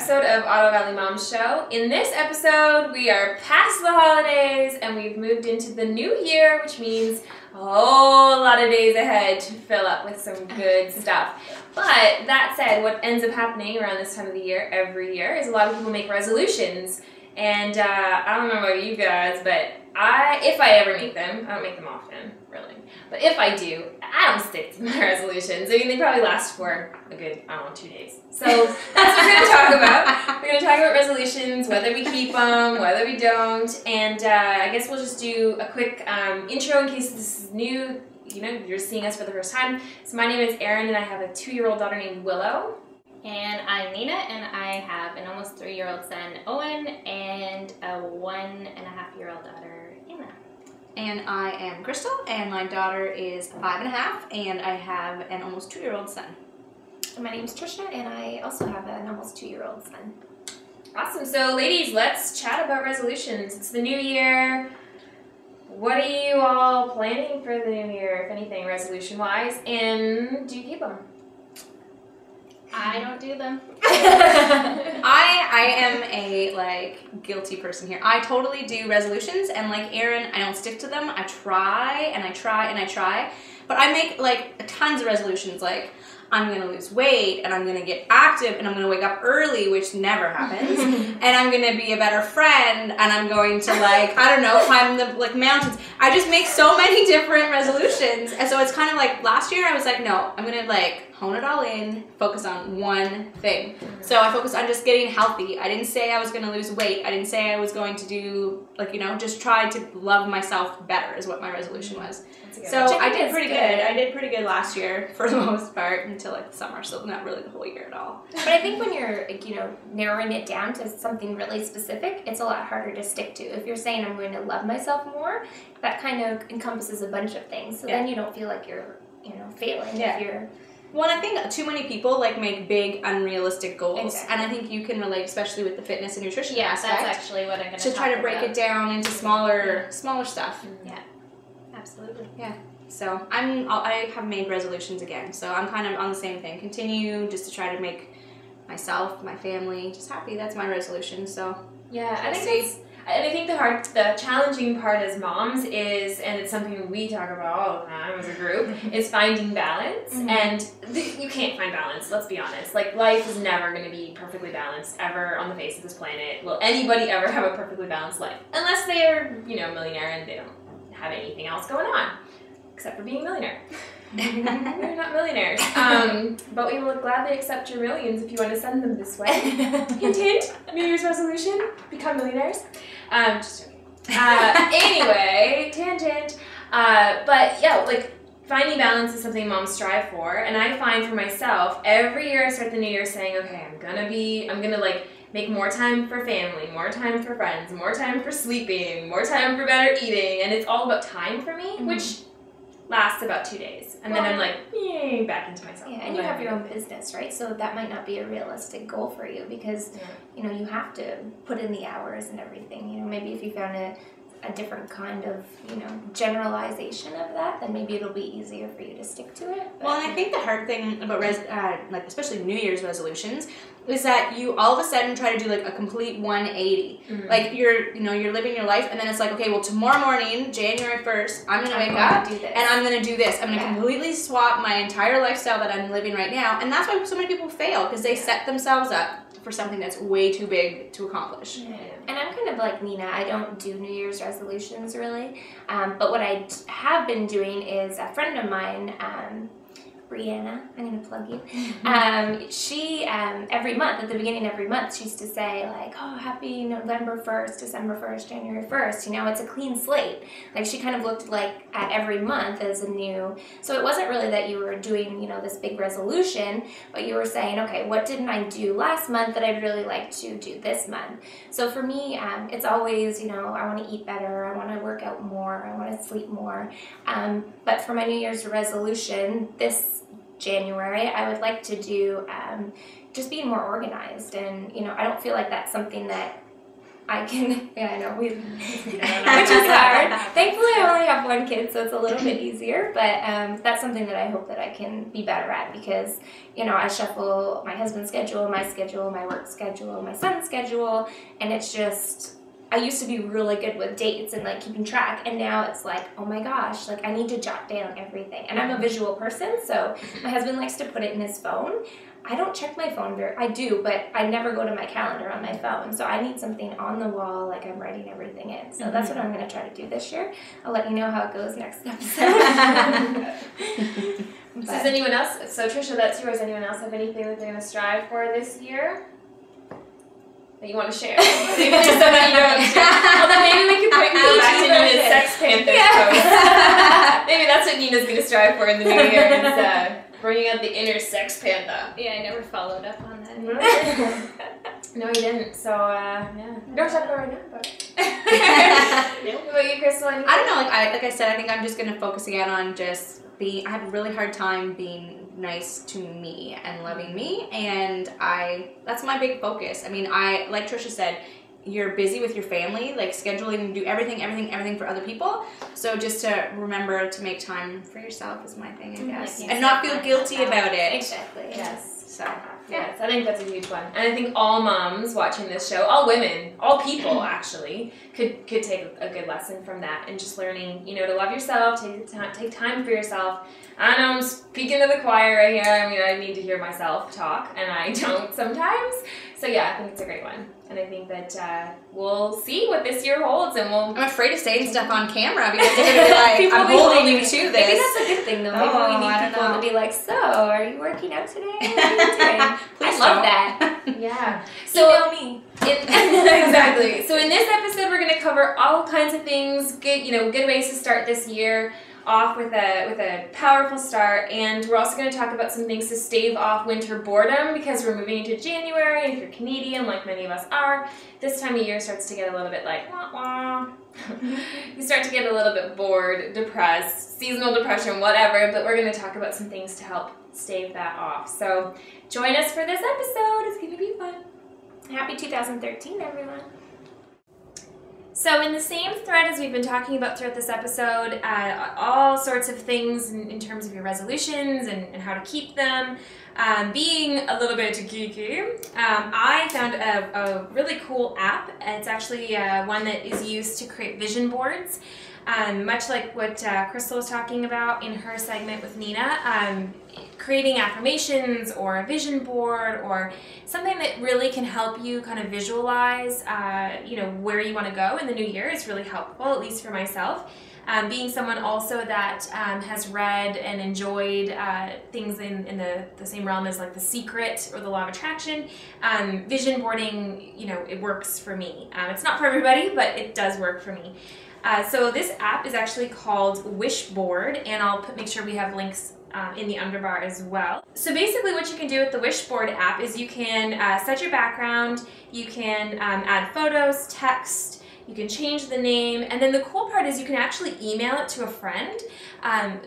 episode of Ottawa Valley Mom Show. In this episode, we are past the holidays and we've moved into the new year, which means a whole lot of days ahead to fill up with some good stuff. But that said, what ends up happening around this time of the year, every year, is a lot of people make resolutions. And I don't know about you guys, but if I ever make them, I don't make them often, really. But if I do, I don't stick to my resolutions. I mean, they probably last for a good, 2 days. So that's what we're going to talk about. We're going to talk about resolutions, whether we keep them, whether we don't. And I guess we'll just do a quick intro in case this is new. You know, you're seeing us for the first time. So my name is Erin, and I have a 2-year-old daughter named Willow. And I'm Nina, and I have an almost 3-year-old son, Owen, and a 1.5-year-old daughter, Anna. And I am Crystal, and my daughter is 5.5, and I have an almost 2-year-old son. My name's Trisha, and I also have an almost 2-year-old son. Awesome. So, ladies, let's chat about resolutions. It's the new year. What are you all planning for the new year, if anything, resolution-wise? And do you keep them? I don't do them. I am a guilty person here. I totally do resolutions, and like Erin, I don't stick to them. I try and I try and I try, but I make tons of resolutions. Like I'm gonna lose weight, and I'm gonna get active, and I'm gonna wake up early, which never happens, and I'm gonna be a better friend, and I'm going to climb the mountains. I just make so many different resolutions, and so it's kind of like last year I was like, no, I'm gonna hone it all in, focus on one thing. So I focused on just getting healthy. I didn't say I was going to lose weight. I didn't say I was going to do, just try to love myself better is what my resolution was. So I did pretty good. I did pretty good last year for the most part until the summer, so not really the whole year at all. But I think when you're, narrowing it down to something really specific, it's a lot harder to stick to. If you're saying I'm going to love myself more, that kind of encompasses a bunch of things. So then you don't feel like you're, failing if you're... Well, I think too many people make big, unrealistic goals, and I think you can relate, especially with the fitness and nutrition aspect. That's actually what I'm going to talk try to break it down into smaller stuff. Yeah, absolutely. Yeah. So I have made resolutions again. So I'm kind of on the same thing. Continue just to try to make myself, my family, just happy. That's my resolution. So yeah, I think the challenging part as moms is, and it's something we talk about all the time as a group, is finding balance. Mm-hmm. And you can't find balance, let's be honest. Life is never going to be perfectly balanced ever on the face of this planet. Will anybody ever have a perfectly balanced life? Unless they are, a millionaire and they don't have anything else going on, except for being a millionaire. We're not millionaires. But we will gladly accept your millions if you want to send them this way. Hint, hint. New Year's resolution, become millionaires. Just joking. Anyway, tangent. But yeah, finding balance is something moms strive for, and I find for myself, every year I start the new year saying, okay, I'm gonna make more time for family, more time for friends, more time for sleeping, more time for better eating, and it's all about time for me, which lasts about 2 days, and then I'm yay, back into myself. Yeah, and you have your own business, right? So that might not be a realistic goal for you because, you have to put in the hours and everything. Maybe if you found a different kind of, generalization of that, then maybe it'll be easier for you to stick to it. Well, and I think the hard thing about especially New Year's resolutions is that you all of a sudden try to do a complete 180. Mm-hmm. You're living your life, and then it's okay, well, tomorrow morning, January 1st, I'm gonna wake up and I'm gonna do this. I'm gonna completely swap my entire lifestyle that I'm living right now, and that's why so many people fail, because they set themselves up for something that's way too big to accomplish. Yeah. And I'm kind of like Nina. I don't do New Year's resolutions really, but what I have been doing is a friend of mine, Brianna, I'm going to plug you. She, every month, at the beginning of every month, she used to say happy November 1st, December 1st, January 1st. It's a clean slate. She kind of looked at every month as a new, so it wasn't really that you were doing, this big resolution, but you were saying, okay, what didn't I do last month that I'd really like to do this month? So for me, it's always, I want to eat better, I want to work out more, I want to sleep more. But for my New Year's resolution, this January, I would like to do just being more organized, and I don't feel like that's something that I can, yeah, I know, which is hard. Thankfully, I only have one kid, so it's a little bit easier, but that's something that I hope that I can be better at because, you know, I shuffle my husband's schedule, my work schedule, my son's schedule, and it's just, I used to be really good with dates and like keeping track, and now it's like, oh my gosh, like I need to jot down everything. And I'm a visual person, so my husband likes to put it in his phone. I don't check my phone I do, but I never go to my calendar on my phone. So I need something on the wall, like I'm writing everything in. So that's what I'm going to try to do this year. I'll let you know how it goes next episode. So does anyone else, so Trisha, that's yours. Anyone else have anything that they're going to strive for this year that you want to share? Maybe there's something you don't want to share. Although maybe we could go back to Nina's Sex Panthers post. Maybe that's what Nina's going to strive for in the new year is bringing out the inner sex panther. Yeah, I never followed up on that. No, you didn't. So, yeah. Don't talk about it right now, but. What about you, Crystal? I don't know. Like I said, I think I'm just gonna focus again on just being. I have a really hard time being nice to me and loving me, and that's my big focus. I mean, like Trisha said, you're busy with your family, like scheduling and do everything for other people. So just to remember to make time for yourself is my thing, I guess. And not feel guilty about it. Exactly, yes. So, yes, I think that's a huge one. And I think all moms watching this show, all women, all people actually, could take a good lesson from that and just learning, you know, to love yourself, take time for yourself. I know I'm speaking to the choir right here. I mean, I need to hear myself talk, and I don't sometimes. So yeah, I think it's a great one. And I think that we'll see what this year holds, and I'm afraid of saying stuff on camera because they're going to be like, I'm holding you to this. Maybe that's a good thing, though. Maybe we need people to be like, so, are you working out today? What are you doing? Please I love that. Yeah. So email me. Exactly. So in this episode, we're going to cover all kinds of things, good ways to start this year off with a powerful start, and we're also going to talk about some things to stave off winter boredom because we're moving into January, and if you're Canadian, like many of us are, this time of year starts to get a little bit like wah wah. You start to get a little bit bored, depressed, seasonal depression, whatever, but we're going to talk about some things to help stave that off. So join us for this episode. It's going to be fun. Happy 2013, everyone. So in the same thread as we've been talking about throughout this episode, all sorts of things in terms of your resolutions and how to keep them, being a little bit geeky, I found a really cool app. It's actually one that is used to create vision boards, much like what Crystal was talking about in her segment with Nina. Creating affirmations or a vision board or something that really can help you kind of visualize, where you want to go in the new year is really helpful, at least for myself. Being someone also that has read and enjoyed things in the same realm as like The Secret or the Law of Attraction, vision boarding, it works for me. It's not for everybody, but it does work for me. So this app is actually called Wishboard, and I'll make sure we have links in the underbar as well. So basically what you can do with the Wishboard app is you can set your background, you can add photos, text, you can change the name, and then the cool part is you can actually email it to a friend.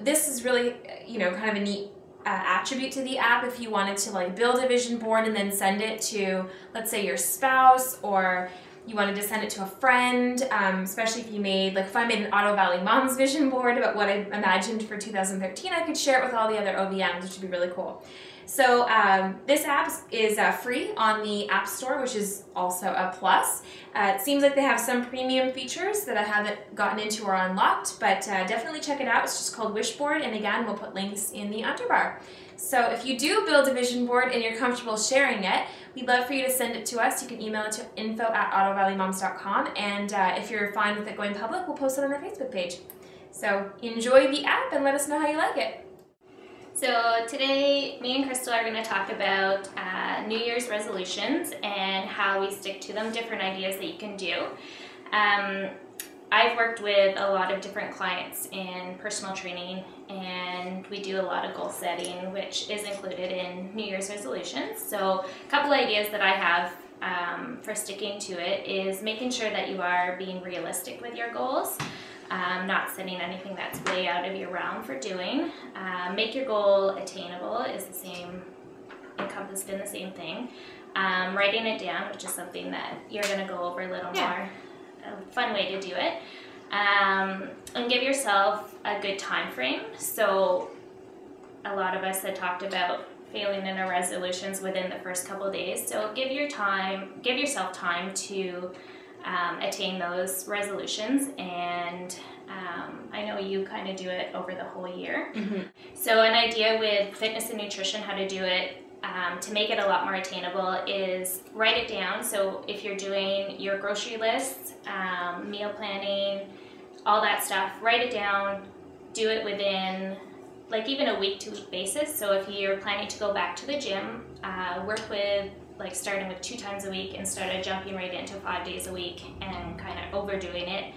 This is really, kind of a neat attribute to the app if you wanted to like build a vision board and then send it to, let's say, your spouse, or you wanted to send it to a friend, especially if you if I made an Ottawa Valley Moms vision board about what I imagined for 2013, I could share it with all the other OVMs, which would be really cool. So this app is free on the App Store, which is also a plus. It seems like they have some premium features that I haven't gotten into or unlocked, but definitely check it out. It's just called Wishboard, and again, we'll put links in the underbar. So if you do build a vision board and you're comfortable sharing it, we'd love for you to send it to us. You can email it to info@ottawavalleymoms.com, and if you're fine with it going public, we'll post it on our Facebook page. So enjoy the app and let us know how you like it. So today, me and Crystal are going to talk about New Year's resolutions and how we stick to them, different ideas that you can do. I've worked with a lot of different clients in personal training, and we do a lot of goal setting, which is included in New Year's resolutions. So a couple ideas that I have for sticking to it is making sure that you are being realistic with your goals, not setting anything that's way out of your realm for doing. Make your goal attainable is encompassed in the same thing. writing it down, which is something that you're going to go over a little more, a fun way to do it, and give yourself a good time frame. So a lot of us had talked about failing in our resolutions within the first couple of days. So give yourself time to attain those resolutions, and I know you kind of do it over the whole year. Mm-hmm. So an idea with fitness and nutrition, how to do it to make it a lot more attainable, is write it down. So if you're doing your grocery lists, meal planning, all that stuff, write it down, do it within like even a week-to-week basis. So if you're planning to go back to the gym, work with like starting with 2 times a week instead of jumping right into 5 days a week and kind of overdoing it.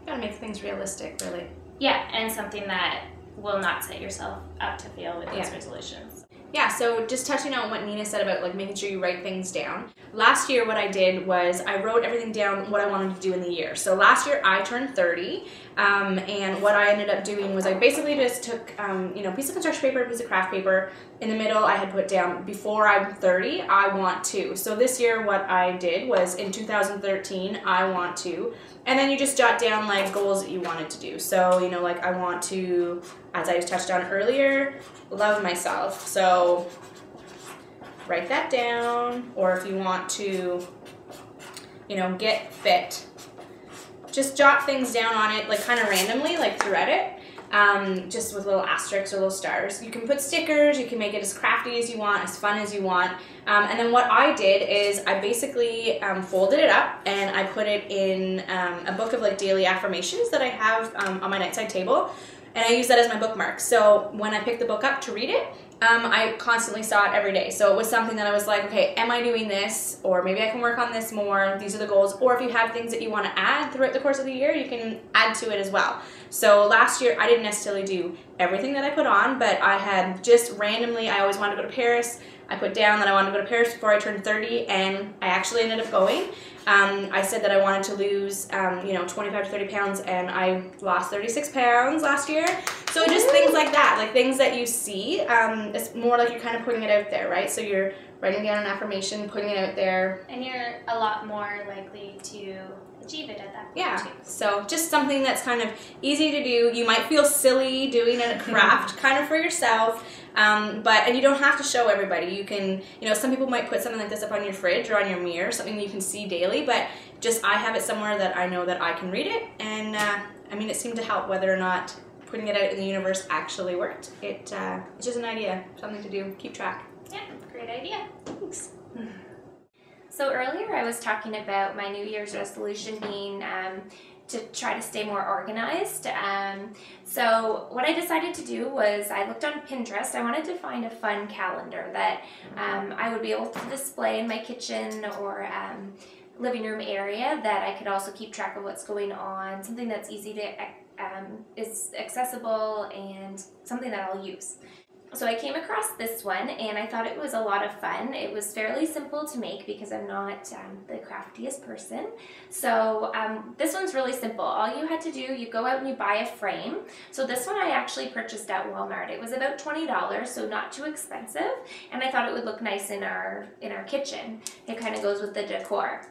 Gotta make things realistic, really. Yeah, and something that will not set yourself up to fail with those resolutions. Yeah, so just touching on what Nina said about like making sure you write things down. Last year what I did was I wrote everything down what I wanted to do in the year. So last year I turned 30, and what I ended up doing was I basically just took a piece of construction paper, a piece of craft paper. In the middle I had put down, before I'm 30, I want to. So this year what I did was in 2013, I want to. And then you just jot down like goals that you wanted to do. So, like I want to, as I touched on earlier, love myself. So write that down. Or if you want to, get fit, just jot things down on it, like kind of randomly, like throughout it. Just with little asterisks or little stars. You can put stickers, you can make it as crafty as you want, as fun as you want. And then what I did is I basically folded it up and I put it in a book of like daily affirmations that I have on my nightside table. And I use that as my bookmark. So when I picked the book up to read it, I constantly saw it every day. So it was something that I was like, okay, am I doing this? Or maybe I can work on this more. These are the goals. Or if you have things that you want to add throughout the course of the year, you can add to it as well. So last year, I didn't necessarily do everything that I put on, but I had just randomly, I always wanted to go to Paris. I put down that I wanted to go to Paris before I turned 30, and I actually ended up going. I said that I wanted to lose, 25 to 30 pounds, and I lost 36 pounds last year. So just things like that, like things that you see. It's more like you're kind of putting it out there, right? So you're writing down an affirmation, putting it out there. And you're a lot more likely to achieve it at that point. Yeah, too. So just something that's kind of easy to do. You might feel silly doing a craft kind of for yourself, and you don't have to show everybody. You can, some people might put something like this up on your fridge or on your mirror, something that you can see daily, but just I have it somewhere that I know that I can read it, and it seemed to help whether or not putting it out in the universe actually worked. It's just an idea, something to do, keep track. Yeah, great idea. Thanks. So earlier I was talking about my New Year's resolution being to try to stay more organized. So what I decided to do was I looked on Pinterest. I wanted to find a fun calendar that I would be able to display in my kitchen or living room area, that I could also keep track of what's going on, something that's easy to, is accessible, and something that I'll use. So I came across this one and I thought it was a lot of fun. It was fairly simple to make because I'm not the craftiest person. So this one's really simple. All you had to do, you go out and you buy a frame. So this one I actually purchased at Walmart. It was about $20, so not too expensive. And I thought it would look nice in our kitchen. It kind of goes with the decor.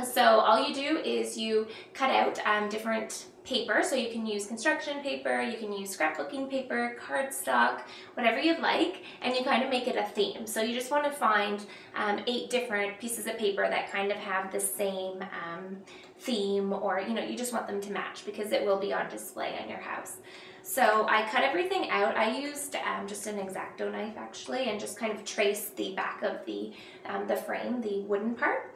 So all you do is you cut out different paper, so you can use construction paper, you can use scrapbooking paper, cardstock, whatever you'd like, and you kind of make it a theme. So you just want to find 8 different pieces of paper that kind of have the same theme, or you just want them to match because it will be on display in your house. So I cut everything out. I used just an X-Acto knife actually, and just kind of traced the back of the frame, the wooden part,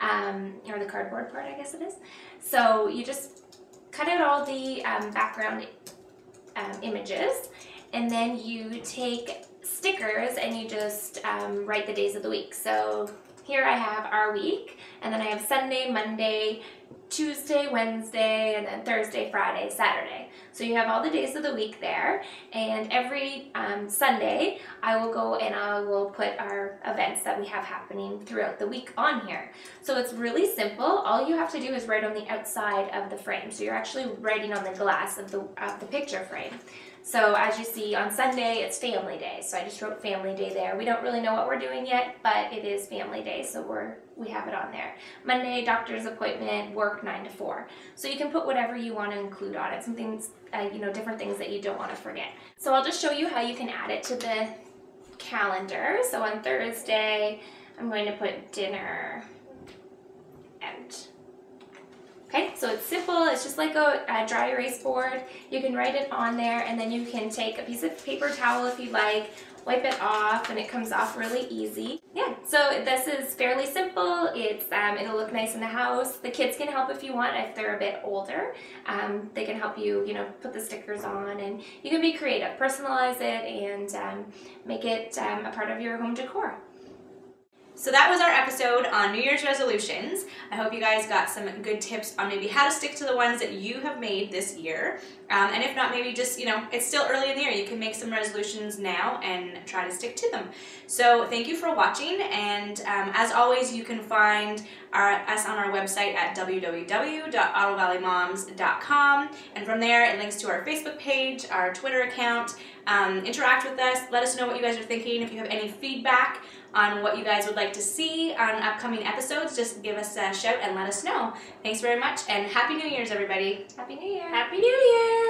or the cardboard part, I guess it is. So you just cut out all the background images, and then you take stickers and you just write the days of the week. So here I have our week, and then I have Sunday, Monday, Tuesday, Wednesday, and then Thursday, Friday, Saturday. So you have all the days of the week there, and every Sunday I will go and I will put our events that we have happening throughout the week on here. So it's really simple. All you have to do is write on the outside of the frame. So you're actually writing on the glass of the picture frame. So as you see on Sunday, it's Family Day. So I just wrote Family Day there. We don't really know what we're doing yet, but it is Family Day, so we have it on there. Monday, doctor's appointment, work 9 to 4. So you can put whatever you want to include on it, some things, different things that you don't want to forget. So I'll just show you how you can add it to the calendar. So on Thursday, I'm going to put dinner out. Okay, so it's simple. It's just like a dry erase board. You can write it on there, and then you can take a piece of paper towel if you like, wipe it off, and it comes off really easy. Yeah, so this is fairly simple. It's it'll look nice in the house. The kids can help if you want, if they're a bit older. They can help you, put the stickers on, and you can be creative, personalize it, and make it a part of your home decor. So that was our episode on New Year's resolutions. I hope you guys got some good tips on maybe how to stick to the ones that you have made this year. And if not, maybe just, it's still early in the year. You can make some resolutions now and try to stick to them. So thank you for watching. And as always, you can find us on our website at www.ottawavalleymoms.com. And from there, it links to our Facebook page, our Twitter account. Interact with us. Let us know what you guys are thinking. If you have any feedback on what you guys would like to see on upcoming episodes, just give us a shout and let us know. Thanks very much, and Happy New Year's, everybody. Happy New Year. Happy New Year!